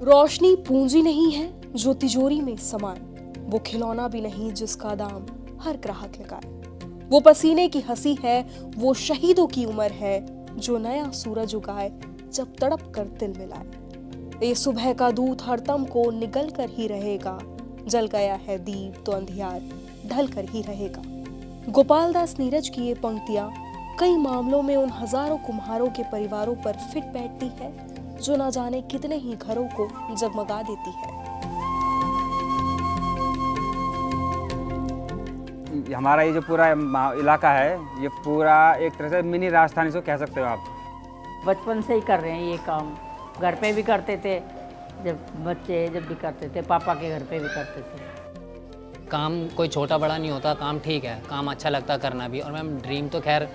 रोशनी पूंजी नहीं है जो तिजोरी में समाए, वो खिलौना भी नहीं जिसका दाम हर ग्राहक लगाए। वो पसीने की हंसी है, वो शहीदों की उम्र है, जो नया सूरज उगाए जब तड़प कर तिल मिलाए। ये सुबह का दूत हरदम को निगल कर ही रहेगा, जल गया है दीप तो अंधियार ढल कर ही रहेगा। गोपाल दास नीरज की ये पंक्तियां कई मामलों में उन हजारों कुम्हारों के परिवारों पर फिट बैठती है जो ना जाने कितने ही घरों को जगमगा देती है। हमारा ये जो पूरा इलाका है, ये पूरा एक तरह से मिनी राजधानी से कह सकते हो आप। बचपन से ही कर रहे हैं ये काम। घर पे भी करते थे, जब भी करते थे, पापा के घर पे भी करते थे। काम कोई छोटा बड़ा नहीं होता, काम ठीक है, काम अच्छा लगता करना भी। और मैम ड्रीम तो खैर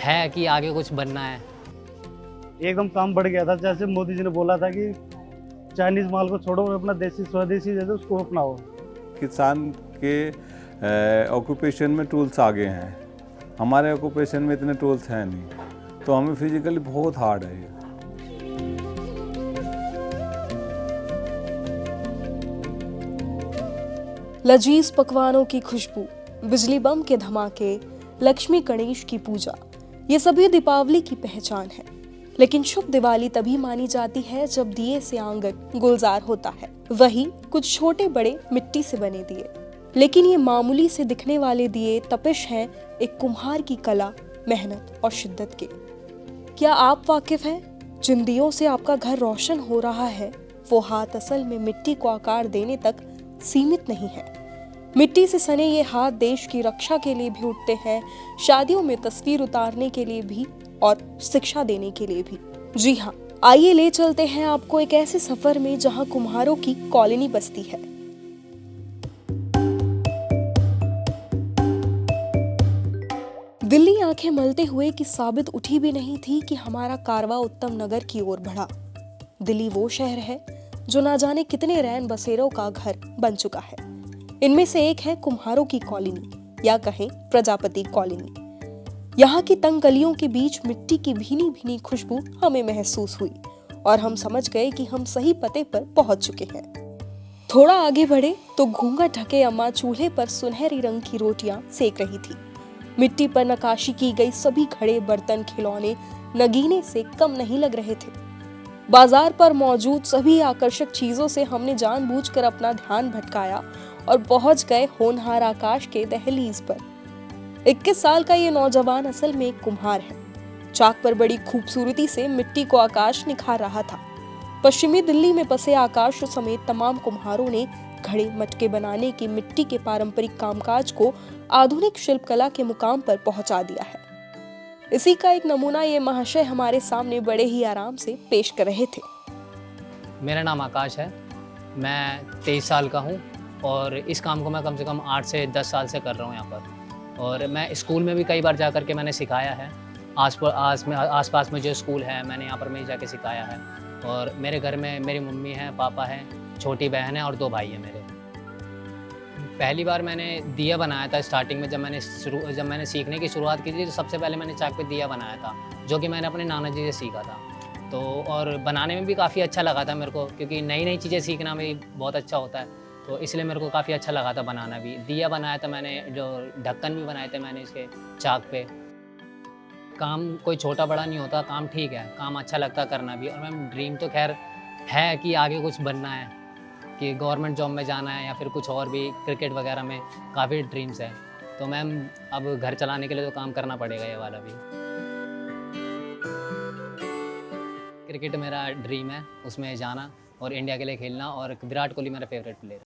है कि आगे कुछ बनना है। एकदम काम बढ़ गया था, जैसे मोदी जी ने बोला था कि चाइनीज माल को छोड़ो और अपना देसी स्वदेशी जैसे उसको अपनाओ। किसान के ऑक्यूपेशन में टूल्स आगे हैं, हमारे ऑक्यूपेशन में इतने टूल्स हैं नहीं, तो हमें फिजिकली बहुत हार्ड है ये। लजीज पकवानों की खुशबू, बिजली बम के धमाके, लक्ष्मी गणेश की पूजा, ये सभी दीपावली की पहचान है। लेकिन शुभ दिवाली तभी मानी जाती है जब दिए से आंगन गुलजार होता है, वही कुछ छोटे बड़े मिट्टी से बने दिए। लेकिन ये मामूली से दिखने वाले दिए तपिश हैं एक कुम्हार की कला, मेहनत और शिद्दत के। क्या आप वाकिफ हैं जिन दियों से आपका घर रोशन हो रहा है, वो हाथ असल में मिट्टी को आकार देने तक सीमित नहीं है। मिट्टी से सने ये हाथ देश की रक्षा के लिए भी उठते हैं, शादियों में तस्वीर उतारने के लिए भी और शिक्षा देने के लिए भी। जी हाँ, आइए ले चलते हैं आपको एक ऐसे सफर में जहां कुम्हारों की कॉलोनी बसती है। दिल्ली आंखें मलते हुए कि साबित उठी भी नहीं थी कि हमारा कारवां उत्तम नगर की ओर बढ़ा। दिल्ली वो शहर है जो ना जाने कितने रैन बसेरों का घर बन चुका है। इनमें से एक है कुम्हारों की कॉलोनी या कहें प्रजापति कॉलोनी। यहाँ की तंग गलियों के बीच मिट्टी की भीनी भीनी खुशबू हमें महसूस हुई और हम समझ गए कि हम सही पते पर पहुंच चुके हैं। थोड़ा आगे बढ़े तो घूंघट ढके अम्मा चूल्हे पर सुनहरी रंग की रोटियां सेक रही थी। मिट्टी पर नक्काशी की गई सभी घड़े, बर्तन, खिलौने नगीने से कम नहीं लग रहे थे। बाजार पर मौजूद सभी आकर्षक चीजों से हमने जानबूझकर अपना ध्यान भटकाया और पहुंच गए होनहार आकाश के दहलीज पर। 21 साल का ये नौजवान असल में एक कुम्हार है। चाक पर बड़ी खूबसूरती से मिट्टी को आकाश निखार रहा था। पश्चिमी दिल्ली में बसे आकाश समेत तमाम कुम्हारों ने घड़े, मटके बनाने की मिट्टी के पारंपरिक कामकाज को आधुनिक शिल्पकला के मुकाम पर पहुंचा दिया है। इसी का एक नमूना ये महाशय हमारे सामने बड़े ही आराम से पेश कर रहे थे। मेरा नाम आकाश है, मैं 23 साल का हूँ और इस काम को मैं कम से कम 8 से 10 साल से कर रहा हूँ यहाँ पर। और मैं स्कूल में भी कई बार जा कर के मैंने सिखाया है। आसपास में जो स्कूल है मैंने यहाँ पर मैं जाके सिखाया है। और मेरे घर में मेरी मम्मी है, पापा है, छोटी बहन है और 2 भाई है मेरे। पहली बार मैंने दिया बनाया था स्टार्टिंग में, जब मैंने सीखने की शुरुआत की थी तो सबसे पहले मैंने चाक पे दिया बनाया था, जो कि मैंने अपने नाना जी से सीखा था। तो और बनाने में भी काफ़ी अच्छा लगा था मेरे को, क्योंकि नई नई चीज़ें सीखना भी बहुत अच्छा होता है, तो इसलिए मेरे को काफ़ी अच्छा लगा था बनाना भी। दिया बनाया था मैंने, जो ढक्कन भी बनाए थे मैंने इसके चाक पे। काम कोई छोटा बड़ा नहीं होता, काम ठीक है, काम अच्छा लगता करना भी। और मैम ड्रीम तो खैर है कि आगे कुछ बनना है, कि गवर्नमेंट जॉब में जाना है या फिर कुछ और भी, क्रिकेट वगैरह में काफ़ी ड्रीम्स है। तो मैम अब घर चलाने के लिए तो काम करना पड़ेगा ये वाला भी। क्रिकेट मेरा ड्रीम है, उसमें जाना और इंडिया के लिए खेलना, और विराट कोहली मेरा फेवरेट प्लेयर है।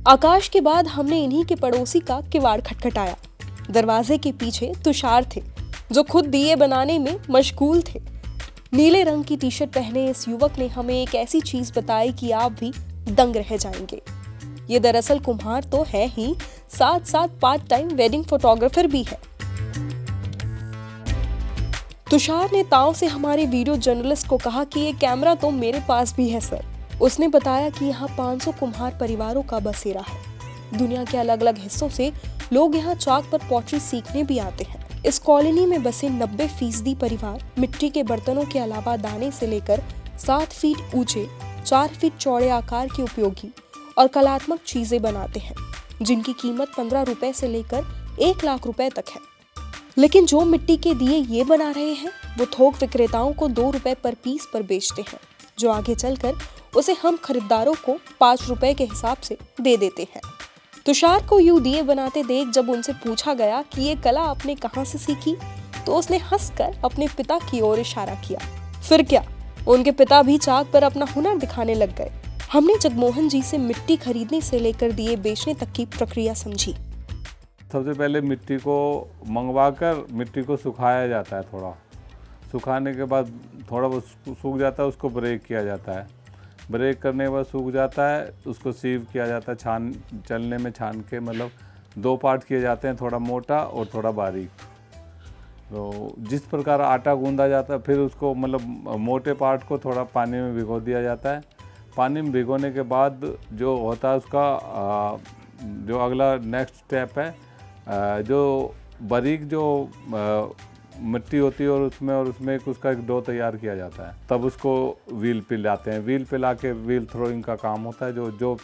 आकाश के बाद हमने इन्हीं के पड़ोसी का किवाड़ खटखटाया। दरवाजे के पीछे तुषार थे, जो खुद दिए बनाने में मशगूल थे। नीले रंग की टी शर्ट पहने इस युवक ने हमें एक ऐसी चीज बताई कि आप भी दंग रह जाएंगे। ये दरअसल कुम्हार तो है ही, साथ साथ पार्ट टाइम वेडिंग फोटोग्राफर भी है। तुषार ने ताव से हमारे वीडियो जर्नलिस्ट को कहा कि ये कैमरा तो मेरे पास भी है सर। उसने बताया कि यहाँ 500 कुम्हार परिवारों का बसेरा है। दुनिया के अलग अलग हिस्सों से लोग यहाँ चाक पर पॉटरी सीखने भी आते हैं। इस कॉलोनी में बसे 90% परिवार मिट्टी के बर्तनों के अलावा दाने से लेकर 7 फीट ऊंचे 4 फीट चौड़े आकार की उपयोगी और कलात्मक चीजें बनाते हैं, जिनकी कीमत 15 रुपए से लेकर 1 लाख रुपए तक है। लेकिन जो मिट्टी के दिए ये बना रहे हैं, वो थोक विक्रेताओं को 2 रुपए पर पीस पर बेचते हैं, जो आगे चलकर उसे हम खरीदारों को 5 रुपए के हिसाब से दे देते हैं। तुषार को यूं दिए बनाते देख जब उनसे पूछा गया कि ये कला आपने कहाँ से सीखी, तो उसने हंसकर अपने पिता की ओर इशारा किया। फिर क्या, उनके पिता भी चाक पर अपना हुनर दिखाने लग गए। हमने जगमोहन जी से मिट्टी खरीदने से लेकर दिए बेचने तक की प्रक्रिया समझी। सबसे पहले मिट्टी को मंगवाकर मिट्टी को सुखाया जाता है। थोड़ा सुखाने के बाद थोड़ा वो सूख जाता है, उसको ब्रेक किया जाता है। ब्रेक करने के बाद सूख जाता है, उसको सीव किया जाता है, चलने में छान के, मतलब 2 पार्ट किए जाते हैं, थोड़ा मोटा और थोड़ा बारीक। तो जिस प्रकार आटा गूंदा जाता है, फिर उसको मतलब मोटे पार्ट को थोड़ा पानी में भिगो दिया जाता है। पानी में भिगोने के बाद जो होता है उसका जो अगला नेक्स्ट स्टेप है, जो बारीक जो मिट्टी होती है और उसमें उसका एक डो तैयार किया जाता है। तब उसको व्हील पिलाते हैं। व्हील पिला के व्हील थ्रोइंग का काम होता है। जो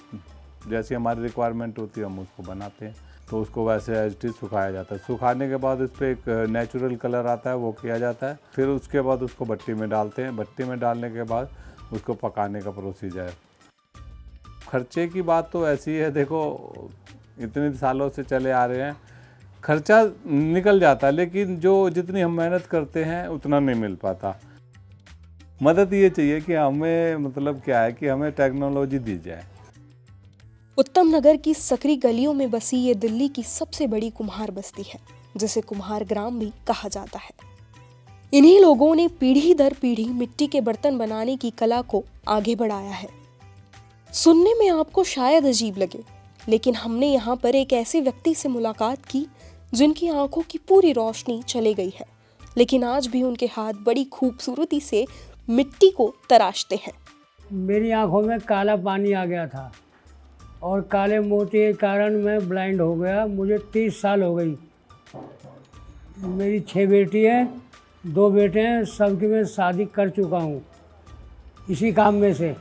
जैसी हमारी रिक्वायरमेंट होती है हम उसको बनाते हैं। तो उसको वैसे एज इट इज सुखाया जाता है। सुखाने के बाद उस पर एक नेचुरल कलर आता है, वो किया जाता है। फिर उसके बाद उसको भट्टी में डालते हैं। भट्टी में डालने के बाद उसको पकाने का प्रोसीजर। खर्चे की बात तो ऐसी है, देखो इतने सालों से चले आ रहे हैं, खर्चा निकल जाता है, लेकिन जो जितनी हम मेहनत करते हैं उतना नहीं मिल पाता। मदद ये चाहिए कि हमें, मतलब क्या है कि हमें टेक्नोलॉजी दी जाए। उत्तम नगर की सकरी गलियों में बसी ये दिल्ली की सबसे बड़ी कुम्हार बस्ती है, जिसे कुम्हार ग्राम भी कहा जाता है। इन्हीं लोगों ने पीढ़ी दर पीढ़ी मिट्टी के बर्तन बनाने की कला को आगे बढ़ाया है। सुनने में आपको शायद अजीब लगे, लेकिन हमने यहाँ पर एक ऐसे व्यक्ति से मुलाकात की जिनकी आंखों की पूरी रोशनी चली गई है, लेकिन आज भी उनके हाथ बड़ी खूबसूरती से मिट्टी को तराशते हैं। मेरी आंखों में काला पानी आ गया था और काले मोती के कारण मैं ब्लाइंड हो गया। मुझे 30 साल हो गई। मेरी 6 बेटी हैं, 2 बेटे हैं, सबकी मैं शादी कर चुका हूँ इसी काम में से।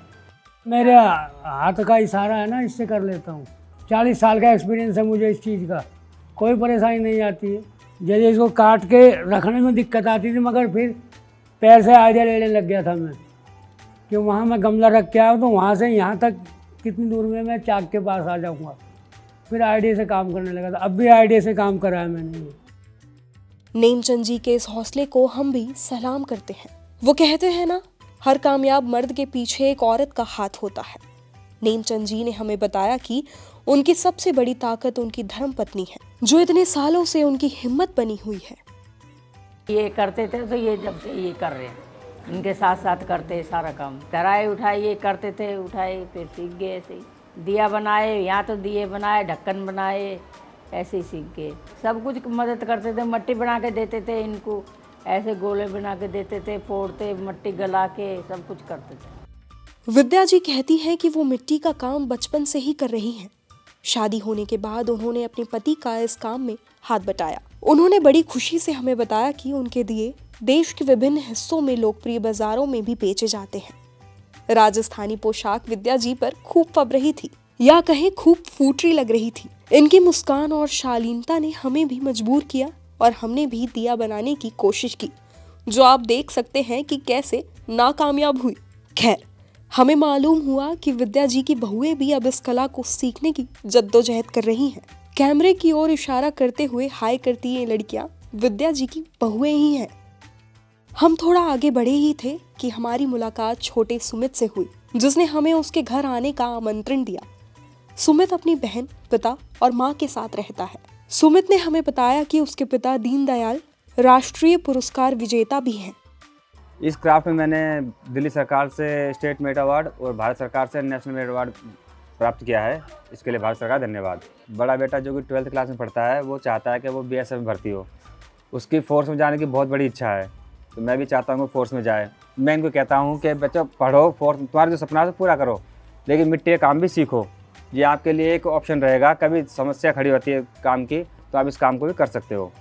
मेरे हाथ का इशारा है ना, इससे कर लेता हूँ। 40 साल का एक्सपीरियंस है मुझे इस चीज़ का, कोई परेशानी नहीं आती है। जैसे इसको काट के रखने में दिक्कत आती थी, मगर फिर पैर से आइडिया लेने लग गया था मैं कि वहाँ मैं गमला रख के आऊँ तो वहाँ से यहाँ तक कितनी दूर में मैं चाक के पास आ जाऊँगा। फिर आइडिया से काम करने लगा था। अब भी आइडिया से काम करा है मैंने। नेमचंद जी के इस हौसले को हम भी सलाम करते हैं। वो कहते हैं ना, हर कामयाब मर्द के पीछे एक औरत का हाथ होता है। नेमचंद जी ने हमें बताया कि उनकी सबसे बड़ी ताकत उनकी धर्मपत्नी है, जो इतने सालों से उनकी हिम्मत बनी हुई है। ये करते थे तो ये जब से ये कर रहे हैं, इनके साथ साथ करते सारा काम। कराए उठाए ये करते थे, उठाए फिर सीख गए। ऐसे ही दिया बनाए, यहाँ तो दिए बनाए, ढक्कन बनाए, ऐसे ही सीख गए। सब कुछ मदद करते थे। मट्टी बना के देते थे इनको, ऐसे गोले बना के देते थे, फोड़ते, मट्टी गला के सब कुछ करते थे। विद्या जी कहती हैं कि वो मिट्टी का काम बचपन से ही कर रही हैं। शादी होने के बाद उन्होंने अपने पति का इस काम में हाथ बटाया। उन्होंने बड़ी खुशी से हमें बताया कि उनके दिए देश के विभिन्न हिस्सों में लोकप्रिय बाजारों में भी बेचे जाते हैं। राजस्थानी पोशाक विद्या जी पर खूब फब रही थी, या कहें खूब फूटरी लग रही थी। इनकी मुस्कान और शालीनता ने हमें भी मजबूर किया और हमने भी दिया बनाने की कोशिश की, जो आप देख सकते हैं कि कैसे नाकामयाब हुई। खैर, हमें मालूम हुआ कि विद्या जी की बहुएं भी अब इस कला को सीखने की जद्दोजहद कर रही हैं। कैमरे की ओर इशारा करते हुए हाय करती ये लड़कियां विद्या जी की बहुएं ही हैं। हम थोड़ा आगे बढ़े ही थे कि हमारी मुलाकात छोटे सुमित से हुई, जिसने हमें उसके घर आने का आमंत्रण दिया। सुमित अपनी बहन, पिता और माँ के साथ रहता है। सुमित ने हमें बताया कि उसके पिता दीनदयाल राष्ट्रीय पुरस्कार विजेता भी हैं। इस क्राफ्ट में मैंने दिल्ली सरकार से स्टेट मेरिट अवार्ड और भारत सरकार से नेशनल मेरिट अवार्ड प्राप्त किया है। इसके लिए भारत सरकार धन्यवाद। बड़ा बेटा जो कि 12th क्लास में पढ़ता है, वो चाहता है कि वो BSF में भर्ती हो। उसकी फोर्स में जाने की बहुत बड़ी इच्छा है, तो मैं भी चाहता हूँ कि फोर्स में जाए। मैं इनको कहता हूँ कि बच्चों पढ़ो, फोर्स तुम्हारा जो सपना है पूरा करो, लेकिन मिट्टी का काम भी सीखो। ये आपके लिए एक ऑप्शन रहेगा। कभी समस्या खड़ी होती है काम की, तो आप इस काम को भी कर सकते हो।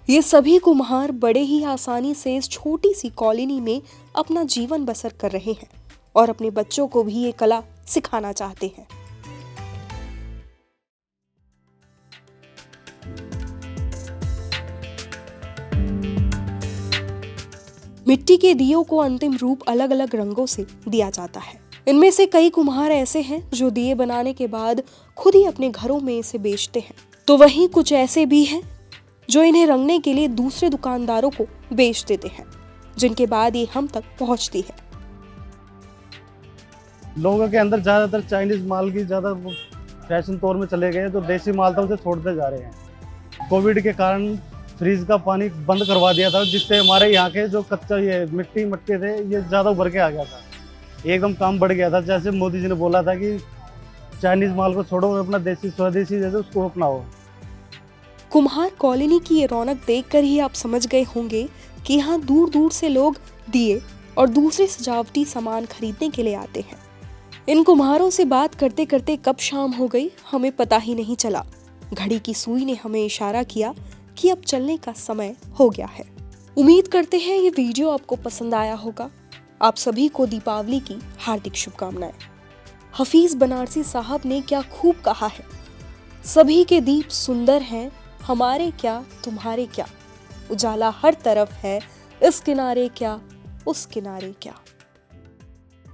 ये सभी कुम्हार बड़े ही आसानी से इस छोटी सी कॉलोनी में अपना जीवन बसर कर रहे हैं। और अपने बच्चों को भी ये कला सिखाना चाहते हैं। मिट्टी के दियों को अंतिम रूप अलग अलग रंगों से दिया जाता है। इनमें से कई कुम्हार ऐसे हैं जो दिए बनाने के बाद खुद ही अपने घरों में इसे बेचते हैं, तो वहीं कुछ ऐसे भी हैं जो इन्हें रंगने के लिए दूसरे दुकानदारों को बेच देते हैं, जिनके बाद ये हम तक पहुंचती है। लोगों के अंदर ज़्यादातर चाइनीज़ माल की ज़्यादा फैशन तौर में चले गए, तो देसी माल था उसे छोड़ते जा रहे हैं। कोविड के कारण फ्रीज का पानी बंद करवा दिया था, जिससे हमारे यहाँ के जो कच्चा ये मिट्टी मटके थे ये ज़्यादा उभर के आ गया था, एकदम काम बढ़ गया था। जैसे मोदी जी ने बोला था कि चाइनीज़ माल को छोड़ो और अपना देसी स्वदेशी जैसे उसको अपनाओ। कुम्हार कॉलोनी की ये रौनक देखकर ही आप समझ गए होंगे कि यहाँ दूर दूर से लोग दिए और दूसरे सजावटी सामान खरीदने के लिए आते हैं। इन कुम्हारों से बात करते करते कब शाम हो गई हमें पता ही नहीं चला। घड़ी की सुई ने हमें इशारा किया कि अब चलने का समय हो गया है। उम्मीद करते हैं ये वीडियो आपको पसंद आया होगा। आप सभी को दीपावली की हार्दिक शुभकामनाएं। हफीज बनारसी साहब ने क्या खूब कहा है, सभी के दीप सुंदर हैं, हमारे क्या तुम्हारे क्या, उजाला हर तरफ है, इस किनारे क्या उस किनारे क्या।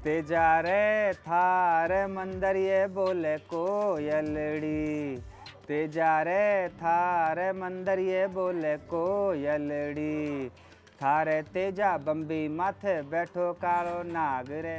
तेजा रे थारे मंदर ये बोले कोयलड़ी, तेजा रे थारे मंदर ये बोले कोयलड़ी, थारे तेजा बम्बी माथे बैठो कालो नाग रे।